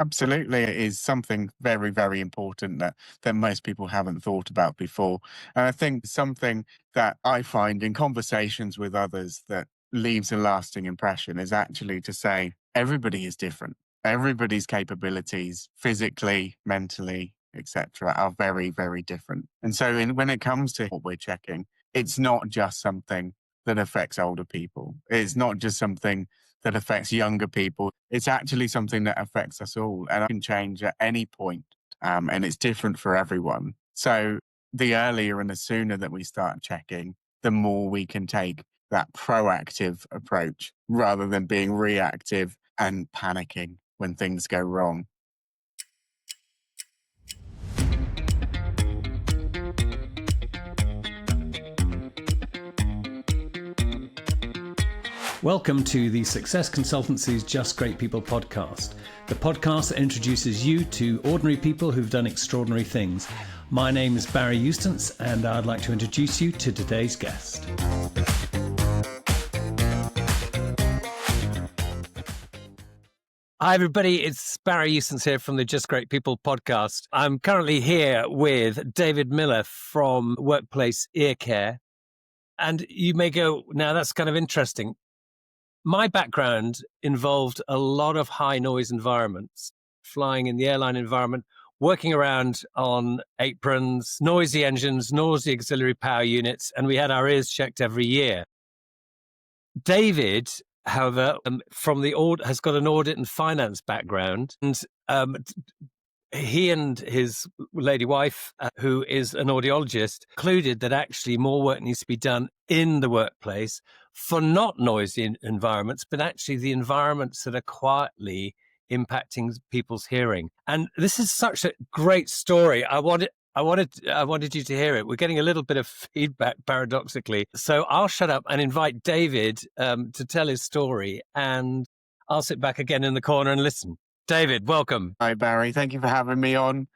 Absolutely, it is something very, very important that most people haven't thought about before. And I think something that I find in conversations with others that leaves a lasting impression is actually to say everybody is different. Everybody's capabilities, physically, mentally, etc., are very, very different. And so, when it comes to what we're checking, it's not just something that affects older people. It's not just something that affects younger people. It's actually something that affects us all and can change at any point. And it's different for everyone. So the earlier and the sooner that we start checking, the more we can take that proactive approach rather than being reactive and panicking when things go wrong. Welcome to the Success Consultancy's Just Great People podcast, the podcast that introduces you to ordinary people who've done extraordinary things. My name is Barry Eustance, and I'd like to introduce you to today's guest. Hi, everybody. It's Barry Eustance here from the Just Great People podcast. I'm currently here with David Miller from Workplace Ear Care. And you may go, now that's kind of interesting. My background involved a lot of high noise environments, flying in the airline environment, working around on aprons, noisy engines, noisy auxiliary power units, and we had our ears checked every year. David, however, has got an audit and finance background, and he and his lady wife, who is an audiologist, concluded that actually more work needs to be done in the workplace for not noisy environments, but actually the environments that are quietly impacting people's hearing. And this is such a great story. I wanted you to hear it. We're getting a little bit of feedback, paradoxically. So I'll shut up and invite David to tell his story, and I'll sit back again in the corner and listen. David, welcome. Hi, Barry. Thank you for having me on.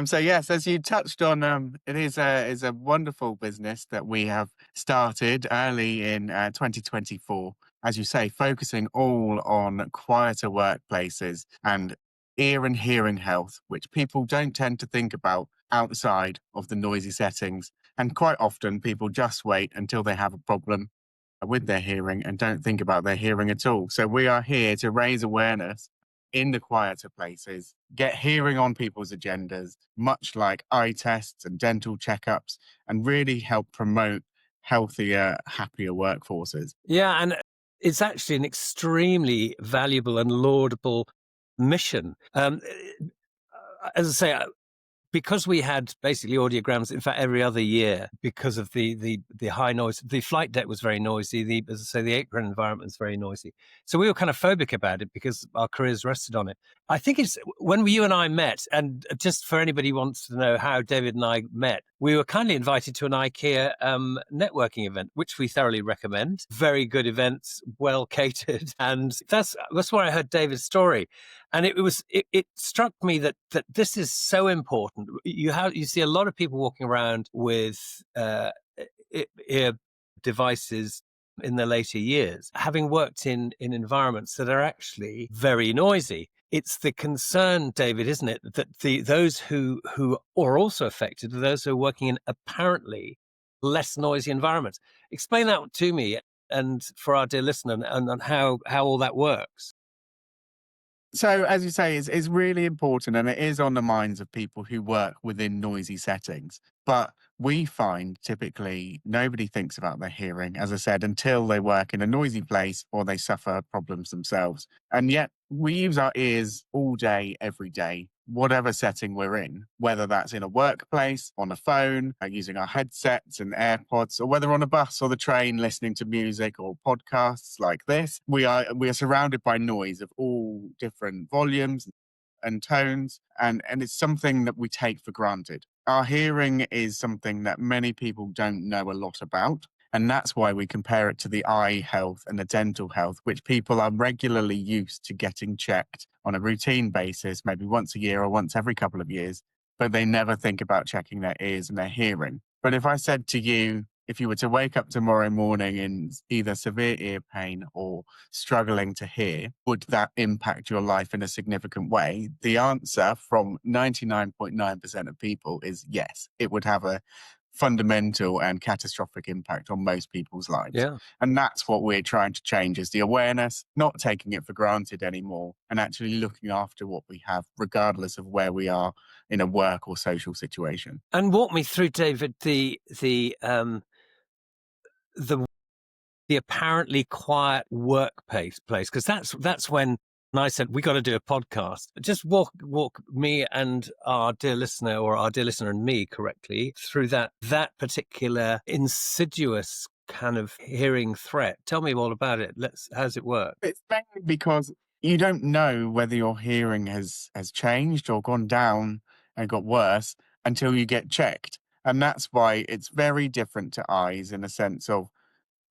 So yes, as you touched on, it is a wonderful business that we have started early in 2024. As you say, focusing all on quieter workplaces and ear and hearing health, which people don't tend to think about outside of the noisy settings. And quite often people just wait until they have a problem with their hearing and don't think about their hearing at all. So we are here to raise awareness in the quieter places, get hearing on people's agendas, much like eye tests and dental checkups, and really help promote healthier, happier workforces. Yeah, and it's actually an extremely valuable and laudable mission. As I say, because we had basically audiograms, in fact, every other year, because of the high noise, the flight deck was very noisy. As I say, the apron environment was very noisy. So we were kind of phobic about it because our careers rested on it. I think it's when you and I met, and just for anybody who wants to know how David and I met, we were kindly invited to an IKEA networking event, which we thoroughly recommend. Very good events, well catered, and that's where I heard David's story. And it struck me that this is so important. You see a lot of people walking around with ear devices in their later years, having worked in environments that are actually very noisy. It's the concern, David, isn't it, that those who are also affected are those who are working in apparently less noisy environments. Explain that to me and for our dear listener and how all that works. So, as you say, it's really important, and it is on the minds of people who work within noisy settings. But we find typically nobody thinks about their hearing, as I said, until they work in a noisy place or they suffer problems themselves. And yet we use our ears all day, every day, whatever setting we're in, whether that's in a workplace, on a phone, using our headsets and AirPods, or whether on a bus or the train listening to music or podcasts like this. We are surrounded by noise of all different volumes and tones, and it's something that we take for granted. Our hearing is something that many people don't know a lot about. And that's why we compare it to the eye health and the dental health, which people are regularly used to getting checked on a routine basis, maybe once a year or once every couple of years, but they never think about checking their ears and their hearing. But if I said to you, if you were to wake up tomorrow morning in either severe ear pain or struggling to hear, would that impact your life in a significant way? The answer from 99.9% of people is yes. It would have a fundamental and catastrophic impact on most people's lives. Yeah. And that's what we're trying to change is the awareness, not taking it for granted anymore, and actually looking after what we have, regardless of where we are in a work or social situation. And walk me through, David, the the apparently quiet workplace place, because that's when I said we got to do a podcast. Just walk me and our dear listener, or our dear listener and me, correctly through that particular insidious kind of hearing threat. Tell me all about it. How's it work? It's mainly because you don't know whether your hearing has changed or gone down and got worse until you get checked. And that's why it's very different to eyes in a sense of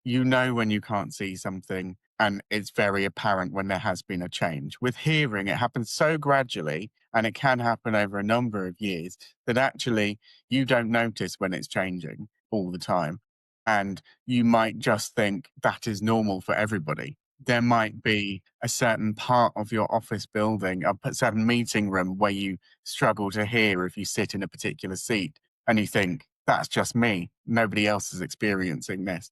you know when you can't see something, and it's very apparent when there has been a change. With hearing, it happens so gradually and it can happen over a number of years that actually you don't notice when it's changing all the time. And you might just think that is normal for everybody. There might be a certain part of your office building, a certain meeting room where you struggle to hear if you sit in a particular seat and you think, that's just me. Nobody else is experiencing this.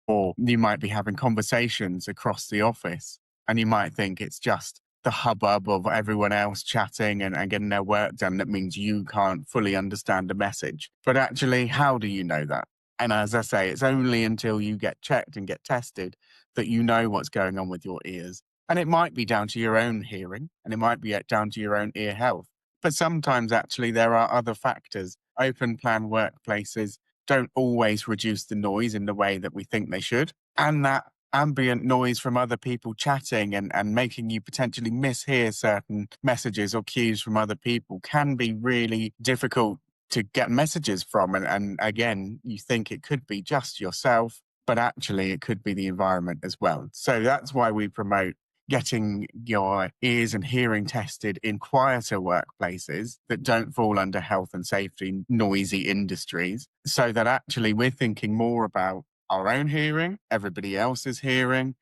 Or you might be having conversations across the office and you might think it's just the hubbub of everyone else chatting and getting their work done that means you can't fully understand the message. But actually, how do you know that? And as I say, it's only until you get checked and get tested that you know what's going on with your ears. And it might be down to your own hearing and it might be down to your own ear health. But sometimes actually there are other factors. Open plan workplaces don't always reduce the noise in the way that we think they should. And that ambient noise from other people chatting and making you potentially mishear certain messages or cues from other people can be really difficult to get messages from. And again, you think it could be just yourself, but actually it could be the environment as well. So that's why we promote getting your ears and hearing tested in quieter workplaces that don't fall under health and safety noisy industries, so that actually we're thinking more about our own hearing, everybody else's hearing,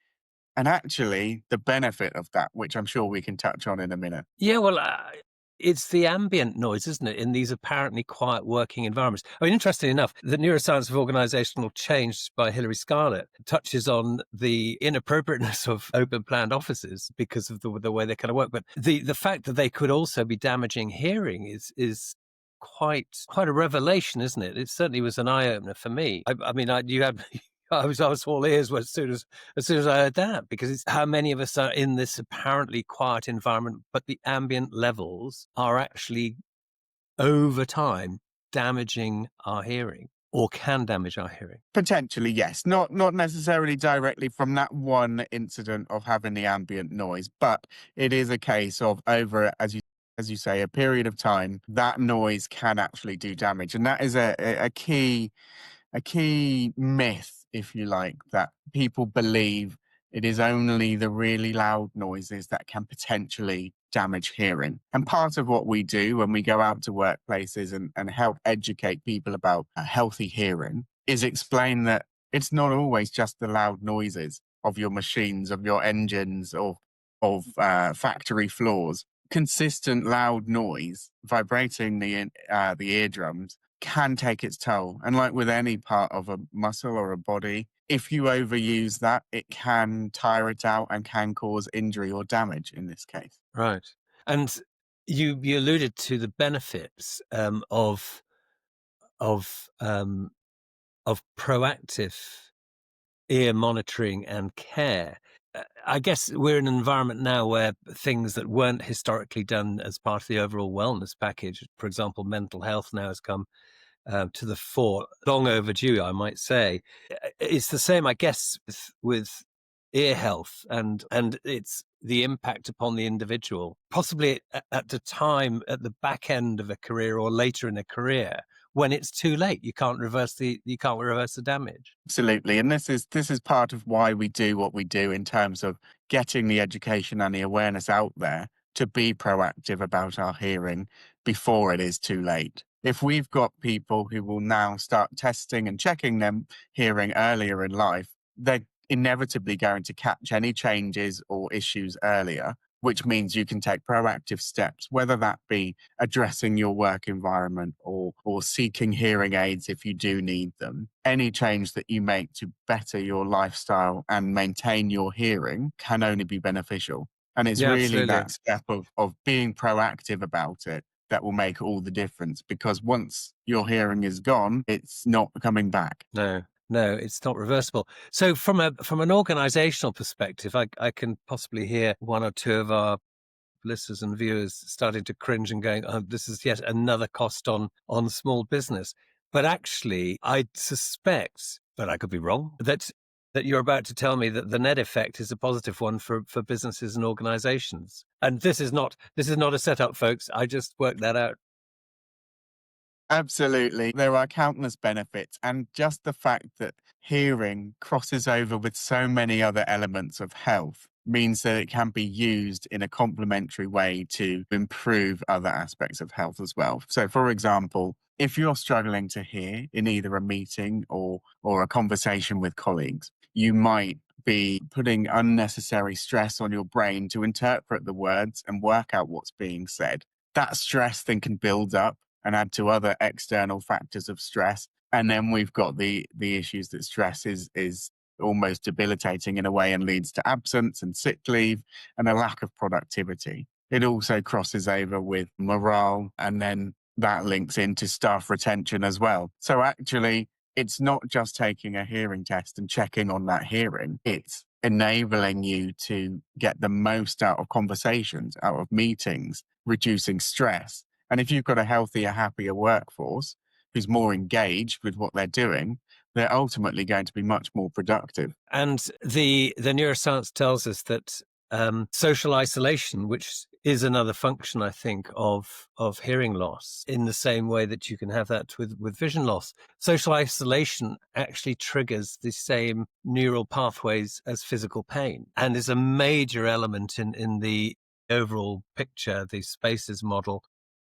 and actually the benefit of that, which I'm sure we can touch on in a minute. Yeah, well, it's the ambient noise, isn't it, in these apparently quiet working environments. I mean, interestingly enough, the Neuroscience of Organisational Change by Hilary Scarlett touches on the inappropriateness of open planned offices because of the way they kind of work. But the fact that they could also be damaging hearing is quite a revelation, isn't it? It certainly was an eye opener for me. I mean, you had I was all ears as soon as I heard that, because it's how many of us are in this apparently quiet environment, but the ambient levels are actually over time damaging our hearing, or can damage our hearing. Potentially, yes. Not necessarily directly from that one incident of having the ambient noise, but it is a case of over, as you say, a period of time, that noise can actually do damage. And that is a key myth, if you like, that people believe it is only the really loud noises that can potentially damage hearing. And part of what we do when we go out to workplaces and help educate people about healthy hearing is explain that it's not always just the loud noises of your machines, of your engines, or of factory floors. Consistent loud noise vibrating the eardrums can take its toll. And like with any part of a muscle or a body, if you overuse that, it can tire it out and can cause injury or damage in this case. Right. And you alluded to the benefits of um, of proactive ear monitoring and care. I guess we're in an environment now where things that weren't historically done as part of the overall wellness package, for example, mental health now has come to the fore, long overdue, I might say. It's the same, I guess, with ear health and it's the impact upon the individual, possibly at the time, at the back end of a career or later in a career, when it's too late. You can't reverse the damage. Absolutely. And this is part of why we do what we do in terms of getting the education and the awareness out there to be proactive about our hearing before it is too late. If we've got people who will now start testing and checking them hearing earlier in life, they're inevitably going to catch any changes or issues earlier, which means you can take proactive steps, whether that be addressing your work environment or seeking hearing aids if you do need them. Any change that you make to better your lifestyle and maintain your hearing can only be beneficial. And it's Yeah, really absolutely. that step of being proactive about it that will make all the difference, because once your hearing is gone, it's not coming back. No, no, it's not reversible. So from an organizational perspective, I can possibly hear one or two of our listeners and viewers starting to cringe and going, "Oh, this is yet another cost on small business." But actually, I suspect, but I could be wrong, that you're about to tell me that the net effect is a positive one for businesses and organizations. And this is not a setup, folks. I just worked that out. Absolutely. There are countless benefits. And just the fact that hearing crosses over with so many other elements of health means that it can be used in a complementary way to improve other aspects of health as well. So, for example, if you're struggling to hear in either a meeting or a conversation with colleagues, you might be putting unnecessary stress on your brain to interpret the words and work out what's being said. That stress then can build up and add to other external factors of stress. And then we've got the issues that stress is almost debilitating in a way and leads to absence and sick leave and a lack of productivity. It also crosses over with morale, and then that links into staff retention as well. So actually, it's not just taking a hearing test and checking on that hearing, it's enabling you to get the most out of conversations, out of meetings, reducing stress. And if you've got a healthier, happier workforce who's more engaged with what they're doing, they're ultimately going to be much more productive. And the neuroscience tells us that social isolation, which is another function, I think, of hearing loss, in the same way that you can have that with vision loss, social isolation actually triggers the same neural pathways as physical pain, and is a major element in the overall picture, the spaces model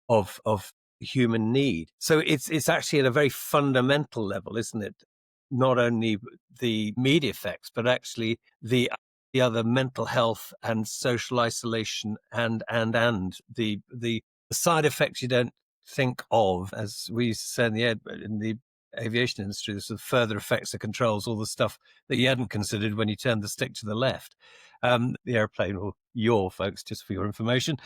of human need. So it's actually at a very fundamental level, isn't it? Not only the media effects, but actually the other mental health and social isolation and the side effects you don't think of, as we used to say in the aviation industry, the sort of further effects, the controls, all the stuff that you hadn't considered when you turned the stick to the left. The airplane will yaw, folks, just for your information,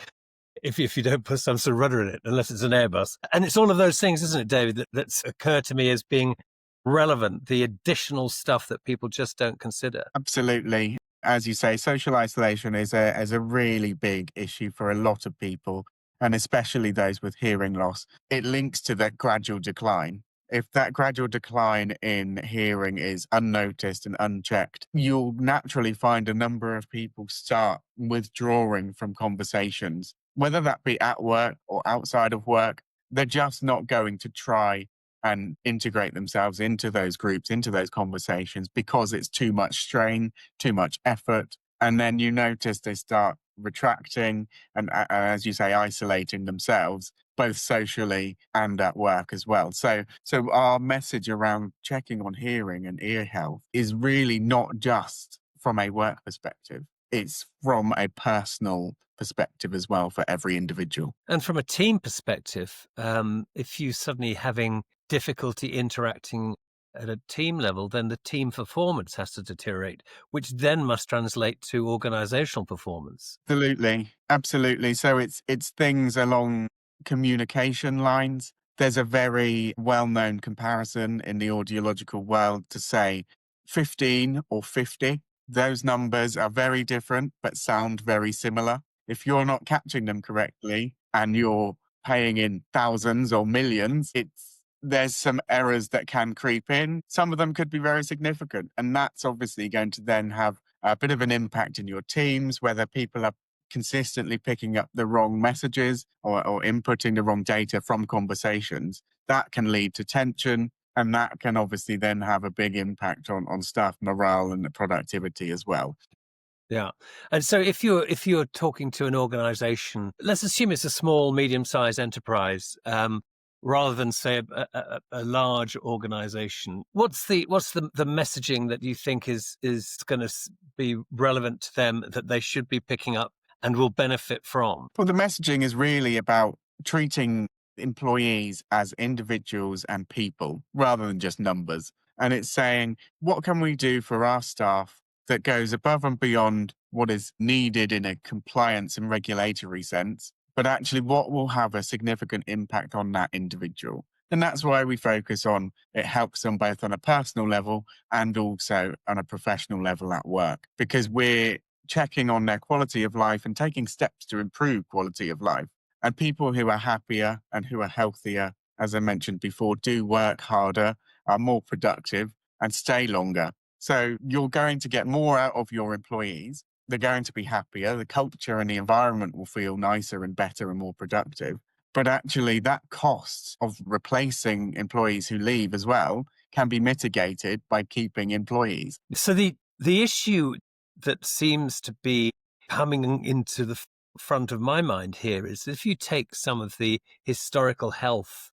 if you don't put some sort of rudder in it, unless it's an Airbus. And it's all of those things, isn't it, David, that's occurred to me as being relevant, the additional stuff that people just don't consider. Absolutely. As you say, social isolation is a really big issue for a lot of people, and especially those with hearing loss. It links to that gradual decline. If that gradual decline in hearing is unnoticed and unchecked, you'll naturally find a number of people start withdrawing from conversations, whether that be at work or outside of work. They're just not going to try and integrate themselves into those groups, into those conversations, because it's too much strain, too much effort. And then you notice they start retracting and, as you say, isolating themselves, both socially and at work as well. So our message around checking on hearing and ear health is really not just from a work perspective. It's from a personal perspective as well for every individual. And from a team perspective, if you suddenly having difficulty interacting at a team level, then the team performance has to deteriorate, which then must translate to organizational performance. Absolutely. Absolutely. So it's things along communication lines. There's a very well-known comparison in the audiological world to say 15 or 50. Those numbers are very different but sound very similar. If you're not catching them correctly and you're paying in thousands or millions, there's some errors that can creep in. Some of them could be very significant, and that's obviously going to then have a bit of an impact in your teams, whether people are consistently picking up the wrong messages or inputting the wrong data from conversations. That can lead to tension, and that can obviously then have a big impact on staff morale and productivity as well. Yeah. And so if you're talking to an organization, let's assume it's a small, medium-sized enterprise, rather than say a large organization, what's the messaging that you think is going to be relevant to them, that they should be picking up and will benefit from? Well, the messaging is really about treating employees as individuals and people rather than just numbers. And it's saying, what can we do for our staff that goes above and beyond what is needed in a compliance and regulatory sense, but actually what will have a significant impact on that individual? And that's why we focus on it helps them both on a personal level and also on a professional level at work, because we're checking on their quality of life and taking steps to improve quality of life. And people who are happier and who are healthier, as I mentioned before, do work harder, are more productive, and stay longer. So you're going to get more out of your employees. They're going to be happier. The culture and the environment will feel nicer and better and more productive. But actually, that cost of replacing employees who leave as well can be mitigated by keeping employees. So the issue that seems to be coming into the front of my mind here is, if you take some of the historical health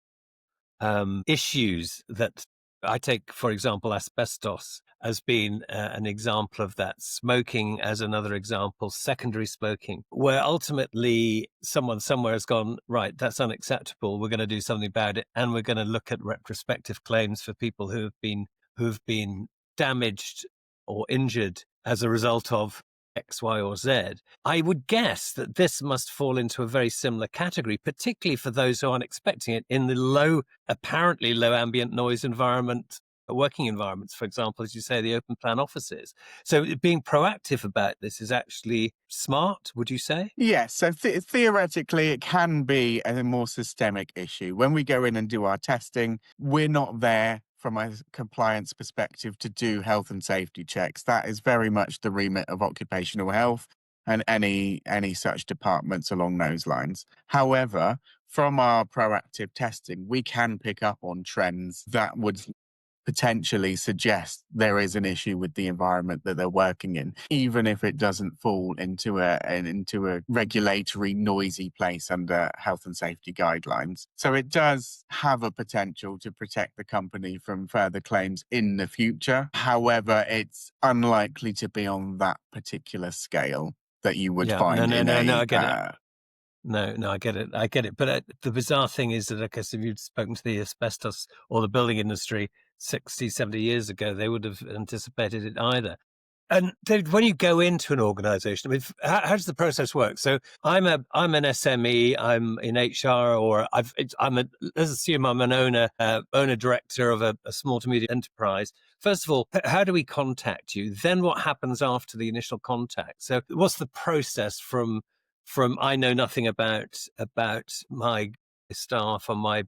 issues that I take, for example, asbestos as being an example of that, smoking as another example, secondary smoking, where ultimately someone somewhere has gone, right, that's unacceptable. We're going to do something about it, and we're going to look at retrospective claims for people who've been damaged or injured as a result of X, Y, or Z. I would guess that this must fall into a very similar category, particularly for those who aren't expecting it, in the apparently low ambient noise environment, working environments, for example, as you say, the open plan offices. So being proactive about this is actually smart, would you say? Yes, so theoretically, it can be a more systemic issue. When we go in and do our testing, we're not there from a compliance perspective to do health and safety checks. That is very much the remit of occupational health and any such departments along those lines. However, from our proactive testing, we can pick up on trends that would potentially suggest there is an issue with the environment that they're working in, even if it doesn't fall into a regulatory noisy place under health and safety guidelines. So it does have a potential to protect the company from further claims in the future. However, it's unlikely to be on that particular scale that you would Yeah, no, find no, in no, no, a I get it. No, I get it. I get it. But the bizarre thing is that, I guess, if you'd spoken to the asbestos or the building industry 60, 70 years ago, they would have anticipated it either. And David, when you go into an organization, I mean, how does the process work? So I'm an SME, I'm in HR, or let's assume I'm an owner director of a small to medium enterprise. First of all, how do we contact you? Then what happens after the initial contact? So what's the process from I know nothing about my staff or my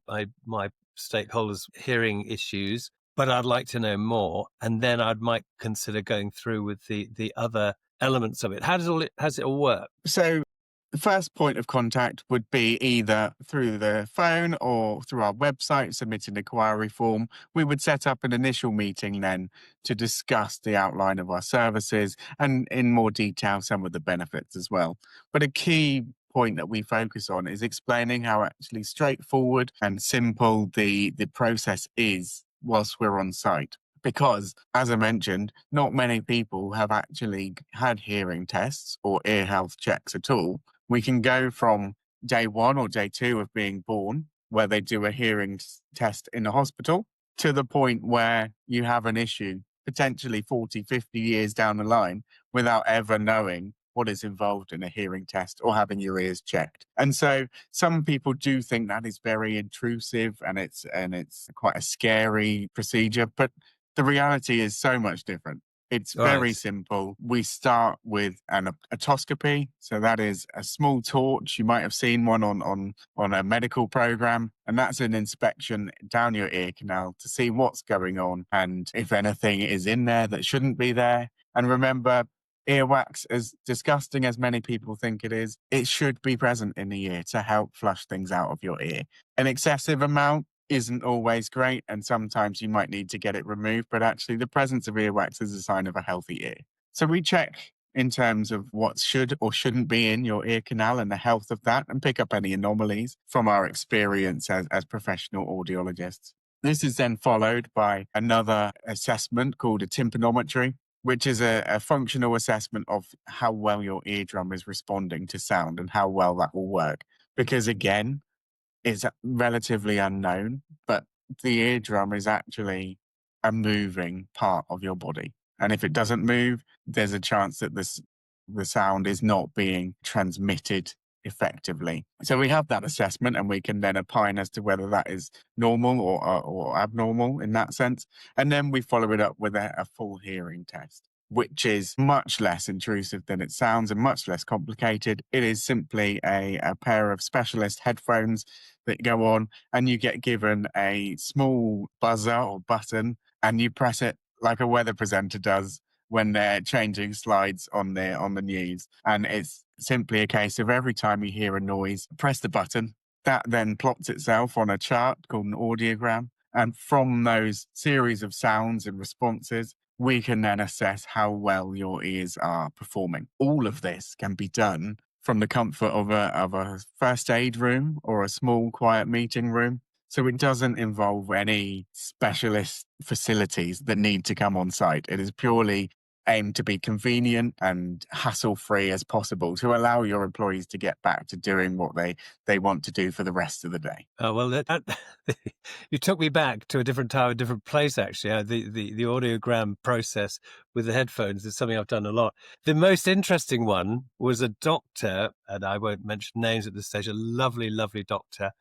stakeholders hearing issues, but I'd like to know more, and then I might consider going through with the other elements of it. How does it all work? So the first point of contact would be either through the phone or through our website, submit an inquiry form. We would set up an initial meeting then to discuss the outline of our services and in more detail some of the benefits as well. But a key point that we focus on is explaining how actually straightforward and simple the process is whilst we're on site. Because, as I mentioned, not many people have actually had hearing tests or ear health checks at all. We can go from day one or day two of being born, where they do a hearing test in the hospital, to the point where you have an issue potentially 40, 50 years down the line without ever knowing what is involved in a hearing test or having your ears checked. And so some people do think that is very intrusive and it's quite a scary procedure, but the reality is so much different. It's very Right. simple. We start with an otoscopy. So that is a small torch. You might have seen one on a medical program. And that's an inspection down your ear canal to see what's going on and if anything is in there that shouldn't be there. And remember, earwax, as disgusting as many people think it should be present in the ear to help flush things out of your ear. An excessive amount isn't always great, and sometimes you might need to get it removed, but actually the presence of earwax is a sign of a healthy ear. So we check in terms of what should or shouldn't be in your ear canal and the health of that, and pick up any anomalies from our experience as professional audiologists. This is then followed by another assessment called a tympanometry, which is a functional assessment of how well your eardrum is responding to sound and how well that will work. Because again, it's relatively unknown, but the eardrum is actually a moving part of your body. And if it doesn't move, there's a chance that the sound is not being transmitted effectively. So we have that assessment and we can then opine as to whether that is normal or abnormal in that sense. And then we follow it up with a full hearing test, which is much less intrusive than it sounds and much less complicated. It is simply a pair of specialist headphones that go on, and you get given a small buzzer or button, and you press it like a weather presenter does when they're changing slides on the news. And it's simply a case of every time you hear a noise, press the button. That then plots itself on a chart called an audiogram. And from those series of sounds and responses, we can then assess how well your ears are performing. All of this can be done from the comfort of a first aid room or a small, quiet meeting room. So it doesn't involve any specialist facilities that need to come on site. It is purely aimed to be convenient and hassle-free as possible to allow your employees to get back to doing what they want to do for the rest of the day. Oh, well, you took me back to a different time, a different place, actually. The audiogram process with the headphones is something I've done a lot. The most interesting one was a doctor, and I won't mention names at this stage, a lovely, lovely doctor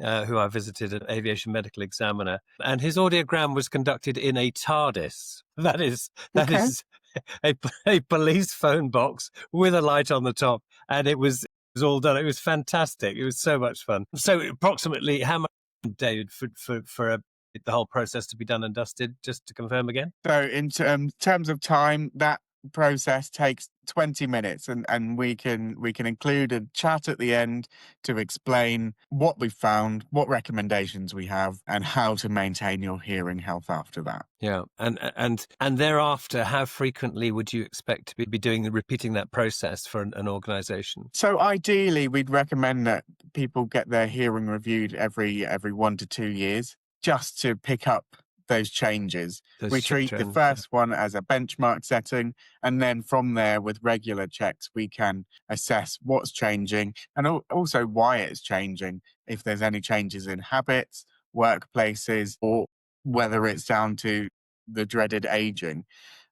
who I visited, an aviation medical examiner, and his audiogram was conducted in a TARDIS. That is Okay. a police phone box with a light on the top, and it was all done. It was fantastic. It was so much fun. So, approximately how much, David, for the whole process to be done and dusted? Just to confirm again. So in terms of time, that process takes 20 minutes, and we can include a chat at the end to explain what we found, what recommendations we have, and how to maintain your hearing health after that. Yeah, and thereafter, how frequently would you expect to be repeating that process for an organisation? So ideally, we'd recommend that people get their hearing reviewed every 1 to 2 years, just to pick up those changes. Those We treat the trends, yeah. first one as a benchmark setting, and then from there, with regular checks, we can assess what's changing and also why it's changing. If there's any changes in habits, workplaces, or whether it's down to the dreaded aging.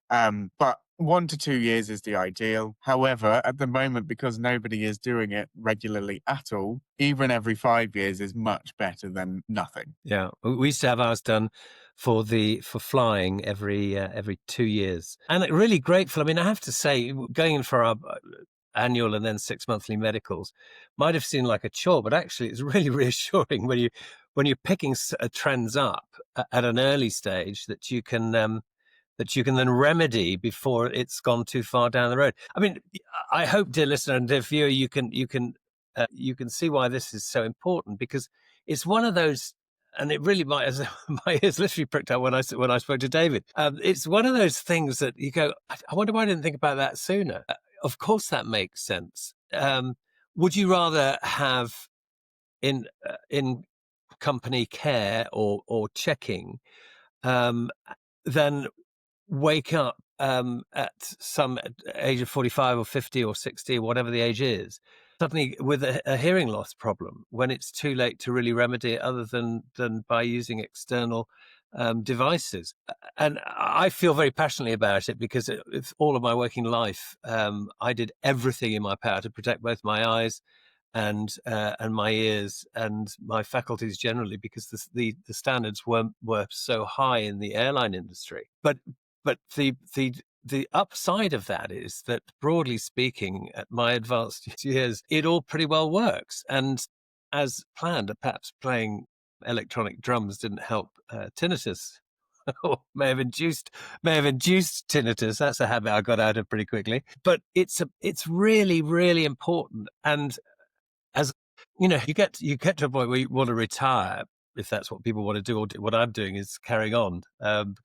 But 1 to 2 years is the ideal. However, at the moment, because nobody is doing it regularly at all, even every 5 years is much better than nothing. Yeah, we used to have ours done for flying every 2 years, and really grateful. I mean, I have to say, going in for our annual and then 6 monthly medicals might have seemed like a chore, but actually, it's really reassuring when you're picking trends up at an early stage that you can then remedy before it's gone too far down the road. I mean, I hope, dear listener and dear viewer, you can see why this is so important, because it's one of those, and it really might, as my ears literally pricked up when I spoke to David. It's one of those things that you go, I wonder why I didn't think about that sooner. Of course, that makes sense. Would you rather have in company care or checking than wake up at some age of 45 or 50 or 60 or whatever the age is, suddenly with a hearing loss problem when it's too late to really remedy it other than by using external devices? And I feel very passionately about it because it's all of my working life. I did everything in my power to protect both my eyes and my ears and my faculties generally, because the standards were so high in the airline industry. But the upside of that is that, broadly speaking, at my advanced years, it all pretty well works. And as planned, perhaps playing electronic drums didn't help tinnitus, or may have induced tinnitus. That's a habit I got out of pretty quickly. But it's really, really important. And as you know, you get to a point where you want to retire, if that's what people want to do, or what I'm doing is carrying on,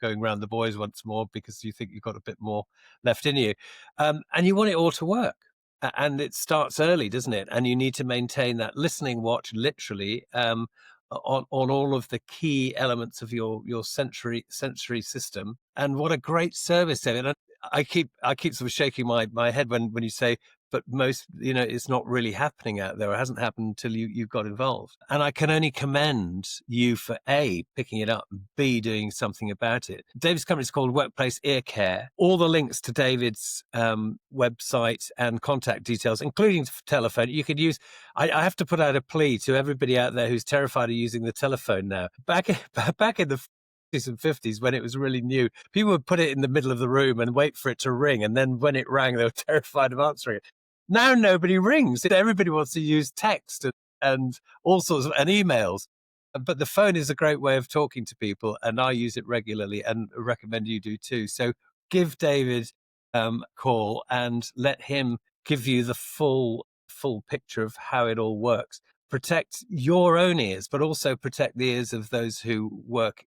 going around the boys once more because you think you've got a bit more left in you. And you want it all to work. And it starts early, doesn't it? And you need to maintain that listening watch, literally, on all of the key elements of your sensory system. And what a great service, David. And I keep sort of shaking my head when you say, but most, it's not really happening out there. It hasn't happened until you got involved. And I can only commend you for A, picking it up, and B, doing something about it. David's company is called Workplace Ear Care. All the links to David's website and contact details, including telephone, you could use. I have to put out a plea to everybody out there who's terrified of using the telephone now. Back in the and 50s, when it was really new, people would put it in the middle of the room and wait for it to ring, and then when it rang, they were terrified of answering it. Now nobody rings. Everybody wants to use text and all sorts of, and emails. But the phone is a great way of talking to people, and I use it regularly and recommend you do too. So give David a call and let him give you the full picture of how it all works. Protect your own ears, but also protect the ears of those who work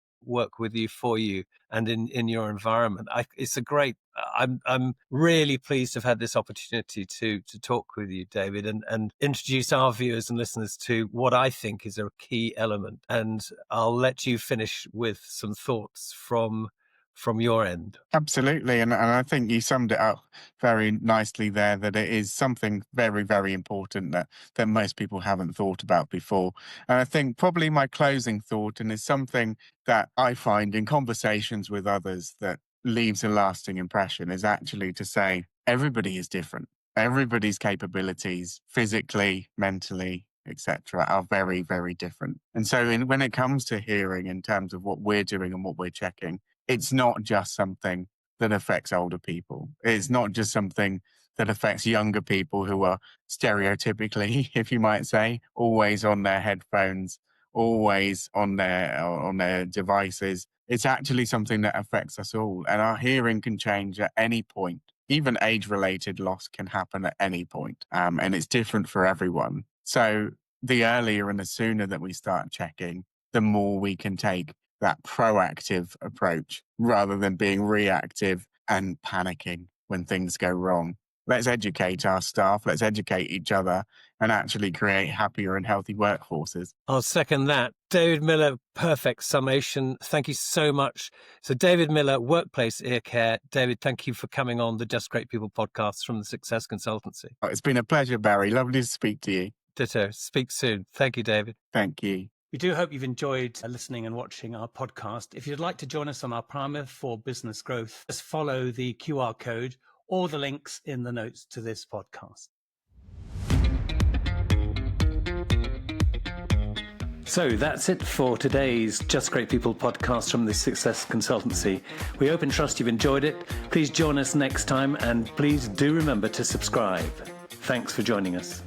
with you, for you, and in your environment. It's a great. I'm really pleased to have had this opportunity to talk with you, David, and introduce our viewers and listeners to what I think is a key element. And I'll let you finish with some thoughts from your end. Absolutely. And I think you summed it up very nicely there, that it is something very, very important that most people haven't thought about before. And I think probably my closing thought, and is something that I find in conversations with others that leaves a lasting impression, is actually to say everybody is different. Everybody's capabilities, physically, mentally, etc., are very, very different. And so when it comes to hearing, in terms of what we're doing and what we're checking, it's not just something that affects older people. It's not just something that affects younger people who are stereotypically, if you might say, always on their headphones, always on their devices. It's actually something that affects us all. And our hearing can change at any point. Even age-related loss can happen at any point. And it's different for everyone. So the earlier and the sooner that we start checking, the more we can take that proactive approach rather than being reactive and panicking when things go wrong. Let's educate our staff, let's educate each other, and actually create happier and healthy workforces. I'll second that. David Miller, perfect summation. Thank you so much. So David Miller, Workplace Ear Care. David, thank you for coming on the Just Great People podcast from the Success Consultancy. It's been a pleasure, Barry. Lovely to speak to you. Ditto. Speak soon. Thank you, David. Thank you. We do hope you've enjoyed listening and watching our podcast. If you'd like to join us on our primer for business growth, just follow the QR code or the links in the notes to this podcast. So that's it for today's Just Great People podcast from the Success Consultancy. We hope and trust you've enjoyed it. Please join us next time, and please do remember to subscribe. Thanks for joining us.